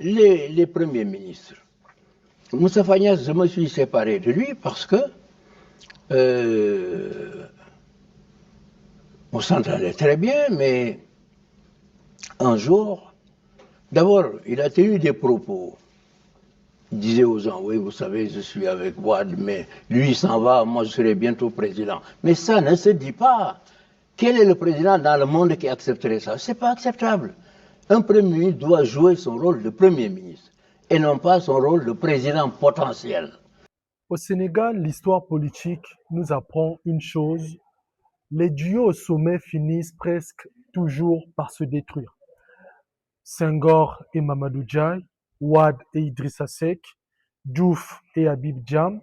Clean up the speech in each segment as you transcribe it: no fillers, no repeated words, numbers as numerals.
les premiers ministres. Moussa Niasse, je me suis séparé de lui parce que euh, on s'entendait très bien, mais un jour, d'abord, il a tenu des propos. Il disait aux gens, oui, vous savez, je suis avec Wade, mais lui s'en va, moi je serai bientôt président. Mais ça ne se dit pas. Quel est le président dans le monde qui accepterait ça? C'est pas acceptable. Un premier ministre doit jouer son rôle de premier ministre et non pas son rôle de président potentiel. Au Sénégal, l'histoire politique nous apprend une chose, les duos au sommet finissent presque toujours par se détruire. Senghor et Mamadou Diaye, Wade et Idrissa Seck, Diouf et Habib Djam.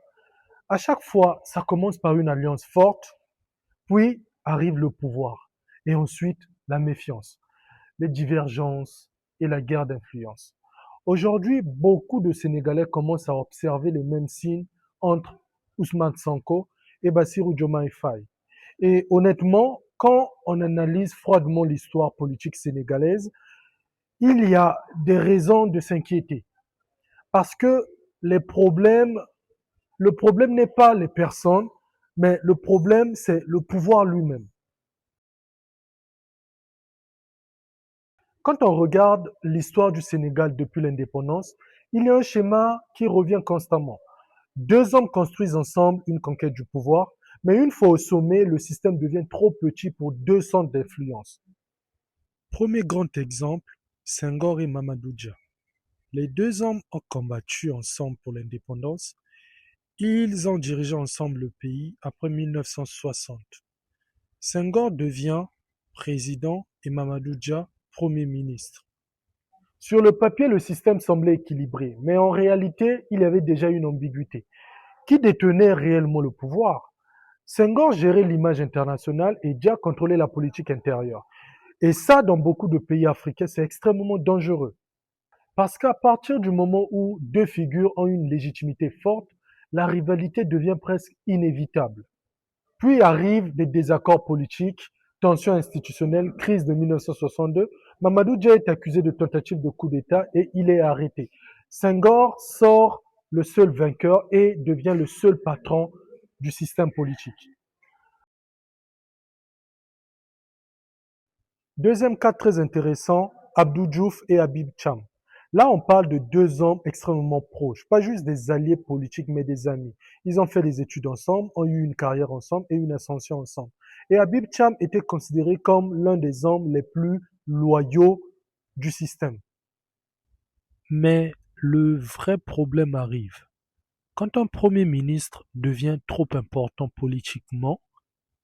À chaque fois, ça commence par une alliance forte, puis arrive le pouvoir, et ensuite la méfiance, les divergences et la guerre d'influence. Aujourd'hui, beaucoup de Sénégalais commencent à observer les mêmes signes entre Ousmane Sonko et Bassirou Diomaye Faye. Et honnêtement, quand on analyse froidement l'histoire politique sénégalaise, il y a des raisons de s'inquiéter. Parce que les problèmes, le problème n'est pas les personnes, mais le problème, c'est le pouvoir lui-même. Quand on regarde l'histoire du Sénégal depuis l'indépendance, il y a un schéma qui revient constamment. Deux hommes construisent ensemble une conquête du pouvoir, mais une fois au sommet, le système devient trop petit pour deux centres d'influence. Premier grand exemple, Senghor et Mamadou Dia. Les deux hommes ont combattu ensemble pour l'indépendance. Ils ont dirigé ensemble le pays après 1960. Senghor devient président et Mamadou Dia premier ministre. Sur le papier, le système semblait équilibré, mais en réalité, il y avait déjà une ambiguïté. Qui détenait réellement le pouvoir? Senghor gérait l'image internationale et Dia contrôlait la politique intérieure. Et ça, dans beaucoup de pays africains, c'est extrêmement dangereux. Parce qu'à partir du moment où deux figures ont une légitimité forte, la rivalité devient presque inévitable. Puis arrivent des désaccords politiques, tensions institutionnelles, crise de 1962. Mamadou Dia est accusé de tentative de coup d'État et il est arrêté. Senghor sort le seul vainqueur et devient le seul patron du système politique. Deuxième cas très intéressant, Abdou Diouf et Habib Cham. Là, on parle de deux hommes extrêmement proches, pas juste des alliés politiques, mais des amis. Ils ont fait des études ensemble, ont eu une carrière ensemble et une ascension ensemble. Et Habib Cham était considéré comme l'un des hommes les plus loyaux du système. Mais le vrai problème arrive. Quand un premier ministre devient trop important politiquement,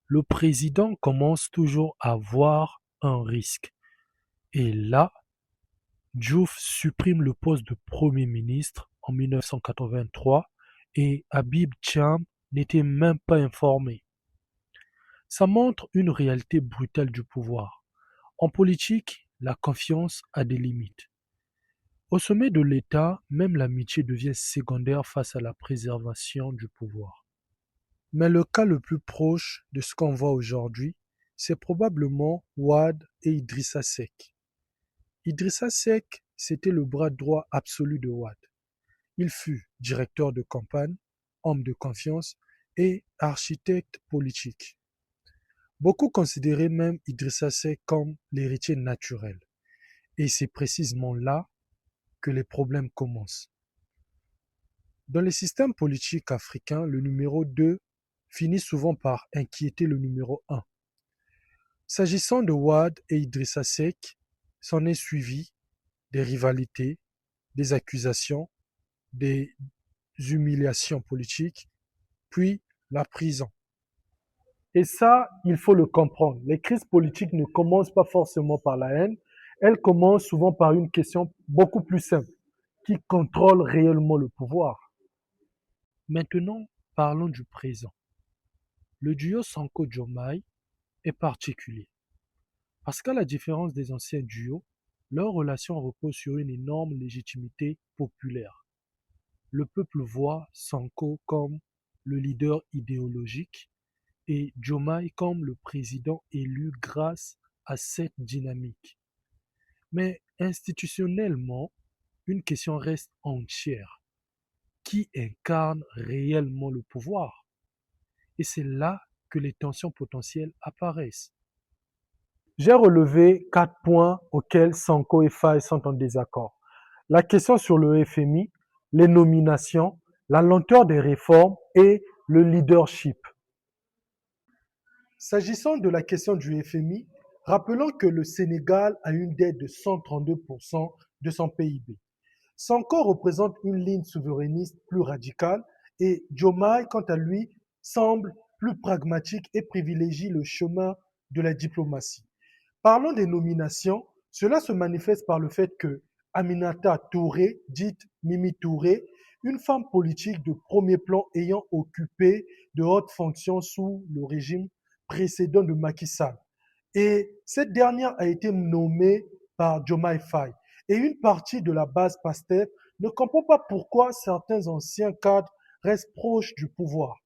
le président commence toujours à voir un risque. Et là, Diouf supprime le poste de Premier ministre en 1983 et Habib Thiam n'était même pas informé. Ça montre une réalité brutale du pouvoir. En politique, la confiance a des limites. Au sommet de l'État, même l'amitié devient secondaire face à la préservation du pouvoir. Mais le cas le plus proche de ce qu'on voit aujourd'hui, c'est probablement Wade et Idrissa Seck. Idrissa Seck, c'était le bras droit absolu de Wade. Il fut directeur de campagne, homme de confiance et architecte politique. Beaucoup considéraient même Idrissa Seck comme l'héritier naturel. Et c'est précisément là que les problèmes commencent. Dans les systèmes politiques africains, le numéro 2 finit souvent par inquiéter le numéro 1. S'agissant de Wade et Idrissa Seck, s'en est suivi des rivalités, des accusations, des humiliations politiques, puis la prison. Et ça, il faut le comprendre. Les crises politiques ne commencent pas forcément par la haine, elles commencent souvent par une question beaucoup plus simple. Qui contrôle réellement le pouvoir? Maintenant, parlons du présent. Le duo Sanko-Diomaye est particulier. Parce qu'à la différence des anciens duos, leur relation repose sur une énorme légitimité populaire. Le peuple voit Sanko comme le leader idéologique et Diomaye comme le président élu grâce à cette dynamique. Mais institutionnellement, une question reste entière. Qui incarne réellement le pouvoir? Et c'est là que les tensions potentielles apparaissent. J'ai relevé 4 points auxquels Sanko et Faye sont en désaccord. La question sur le FMI, les nominations, la lenteur des réformes et le leadership. S'agissant de la question du FMI, rappelons que le Sénégal a une dette de 132% de son PIB. Sanko représente une ligne souverainiste plus radicale et Diomaye, quant à lui, semble plus pragmatique et privilégie le chemin de la diplomatie. Parlons des nominations. Cela se manifeste par le fait que Aminata Touré, dite Mimi Touré, une femme politique de premier plan ayant occupé de hautes fonctions sous le régime précédent de Macky Sall. Et cette dernière a été nommée par Diomaye Faye. Et une partie de la base PASTEF ne comprend pas pourquoi certains anciens cadres restent proches du pouvoir.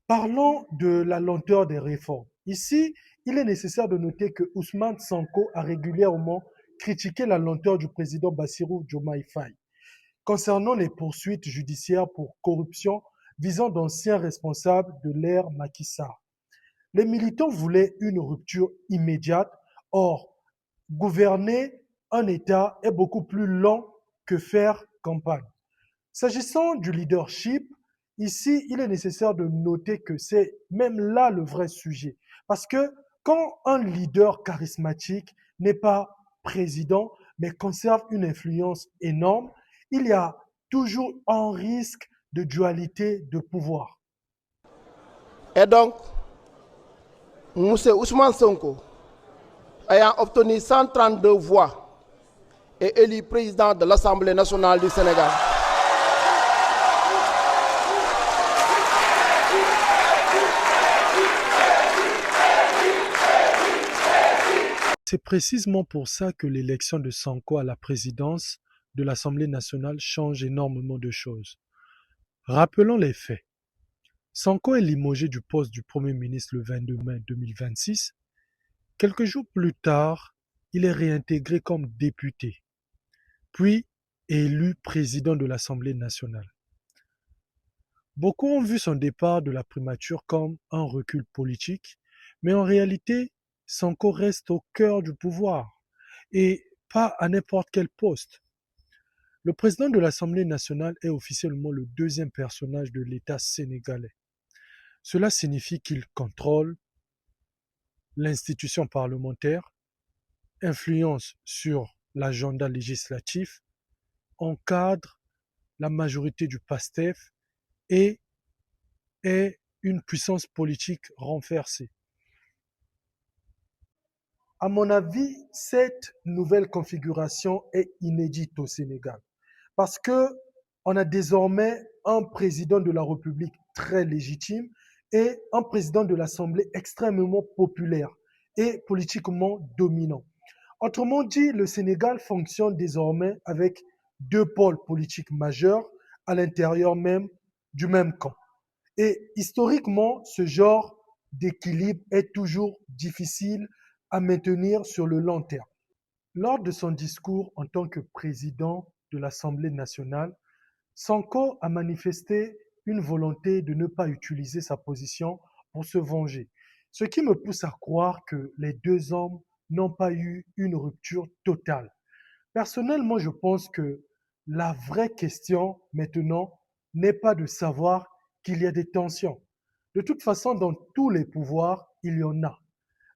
Parlons de la lenteur des réformes. Ici, il est nécessaire de noter que Ousmane Sanko a régulièrement critiqué la lenteur du président Bassirou Diomaye Faye concernant les poursuites judiciaires pour corruption visant d'anciens responsables de l'ère Macky Sall. Les militants voulaient une rupture immédiate. Or, gouverner un État est beaucoup plus lent que faire campagne. S'agissant du leadership, ici, il est nécessaire de noter que c'est même là le vrai sujet. Parce que quand un leader charismatique n'est pas président, mais conserve une influence énorme, il y a toujours un risque de dualité de pouvoir. Et donc, M. Ousmane Sonko, ayant obtenu 132 voix, est élu président de l'Assemblée nationale du Sénégal. C'est précisément pour ça que l'élection de Sanko à la présidence de l'Assemblée nationale change énormément de choses. Rappelons les faits. Sanko est limogé du poste du Premier ministre le 22 mai 2026. Quelques jours plus tard, il est réintégré comme député, puis élu président de l'Assemblée nationale. Beaucoup ont vu son départ de la primature comme un recul politique, mais en réalité, Sanko reste au cœur du pouvoir et pas à n'importe quel poste. Le président de l'Assemblée nationale est officiellement le deuxième personnage de l'État sénégalais. Cela signifie qu'il contrôle l'institution parlementaire, influence sur l'agenda législatif, encadre la majorité du PASTEF et est une puissance politique renversée. À mon avis, cette nouvelle configuration est inédite au Sénégal parce que on a désormais un président de la République très légitime et un président de l'Assemblée extrêmement populaire et politiquement dominant. Autrement dit, le Sénégal fonctionne désormais avec deux pôles politiques majeurs à l'intérieur même du même camp. Et historiquement, ce genre d'équilibre est toujours difficile à maintenir sur le long terme. Lors de son discours en tant que président de l'Assemblée nationale, Sanko a manifesté une volonté de ne pas utiliser sa position pour se venger, ce qui me pousse à croire que les deux hommes n'ont pas eu une rupture totale. Personnellement, je pense que la vraie question maintenant n'est pas de savoir qu'il y a des tensions. De toute façon, dans tous les pouvoirs, il y en a.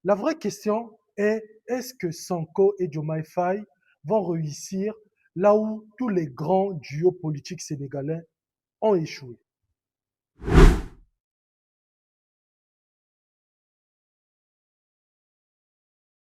La vraie question est, est-ce que Sanko et Diomaye Faye vont réussir là où tous les grands duos politiques sénégalais ont échoué?